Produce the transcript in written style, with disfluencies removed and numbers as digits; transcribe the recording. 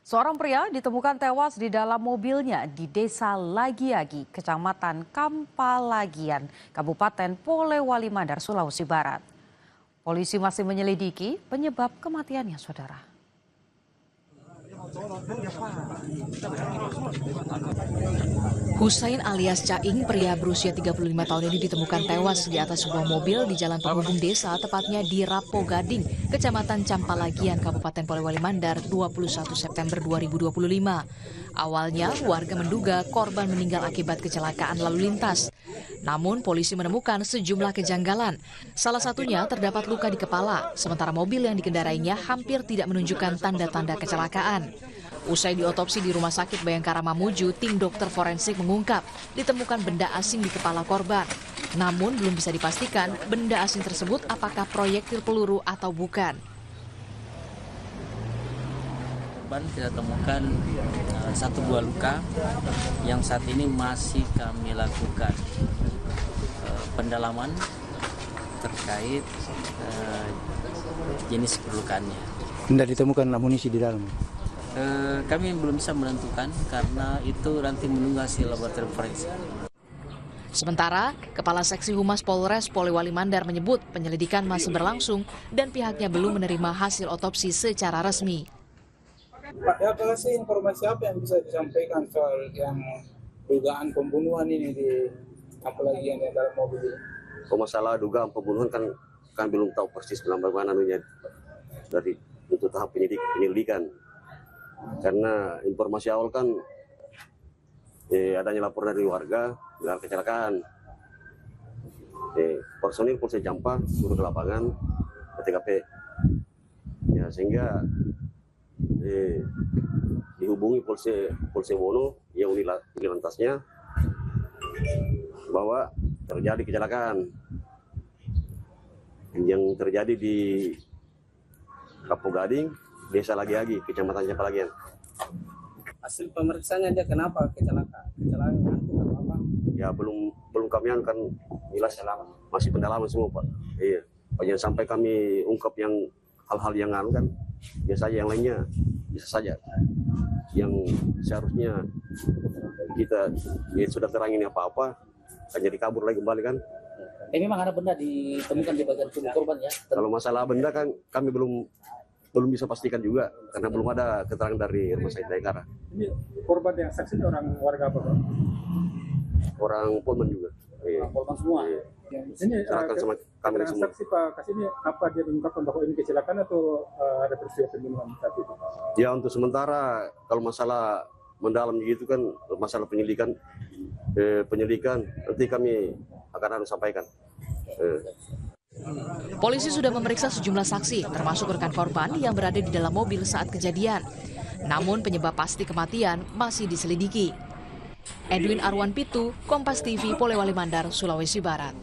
Seorang pria ditemukan tewas di dalam mobilnya di Desa Lagiagi, Kecamatan Kampalagian, Kabupaten Polewali Mandar, Sulawesi Barat. Polisi masih menyelidiki penyebab kematiannya, saudara. Husain alias Caing, pria berusia 35 tahun ini ditemukan tewas di atas sebuah mobil di jalan penghubung desa, tepatnya di Rapo Gading, Kecamatan Campalagian, Kabupaten Polewali Mandar, 21 September 2025. Awalnya, warga menduga korban meninggal akibat kecelakaan lalu lintas. Namun, polisi menemukan sejumlah kejanggalan. Salah satunya terdapat luka di kepala, sementara mobil yang dikendarainya hampir tidak menunjukkan tanda-tanda kecelakaan. Usai diotopsi di Rumah Sakit Bayangkara Mamuju, tim dokter forensik mengungkap ditemukan benda asing di kepala korban. Namun belum bisa dipastikan benda asing tersebut apakah proyektil peluru atau bukan. Korban kita temukan satu buah luka yang saat ini masih kami lakukan pendalaman terkait jenis perlukaannya. Tidak ditemukan amunisi di dalam. Kami belum bisa menentukan karena itu nanti menunggu hasil laboratorium forensik. Sementara, Kepala Seksi Humas Polres Polewali Mandar menyebut penyelidikan masih berlangsung dan pihaknya belum menerima hasil otopsi secara resmi. Pak, apa sih informasi apa yang bisa disampaikan soal yang dugaan pembunuhan ini apalagi yang di dalam mobil ini? Kalau masalah dugaan pembunuhan kan belum tahu persis bagaimana dari untuk tahap penyelidikan. Karena informasi awal kan adanya laporan dari warga dengan kecelakaan. Personil Polsek Jampa turun ke lapangan ke TKP. Ya, sehingga dihubungi Polsek Wono yang unit lantasnya bahwa terjadi kecelakaan yang terjadi di Rapo Gading, Desa Lagiagi, Kecamatan Campalagian. Hasil pemeriksaannya dia kenapa kecelakaan atau apa? Ya belum kami kan jelas masih pendalaman semua, Pak. Iya. Jangan sampai kami ungkap yang hal-hal yang kan biasa saja, yang lainnya bisa saja yang seharusnya kita sudah terang ini apa-apa kan jadi kabur lagi kembali kan. Memang ada benda ditemukan di bagian tubuh korban ya? Kalau masalah benda kan kami belum bisa pastikan juga karena belum ada keterangan dari Rumah Sakit Bayangkara. Ini korban yang saksi orang warga apa? Orang Polman juga. Orang Polman semua. Iya. Ini sama kami semua. saksi Pak Kasini apa dia mengungkapkan bahwa ini kecelakaan atau ada peristiwa pembunuhan saat itu? Ya untuk sementara kalau masalah mendalam gitu kan masalah penyelidikan nanti kami akan sampaikan. Polisi sudah memeriksa sejumlah saksi, termasuk rekan korban yang berada di dalam mobil saat kejadian. Namun penyebab pasti kematian masih diselidiki. Edwin Arwan Pitu, Kompas TV, Polewali Mandar, Sulawesi Barat.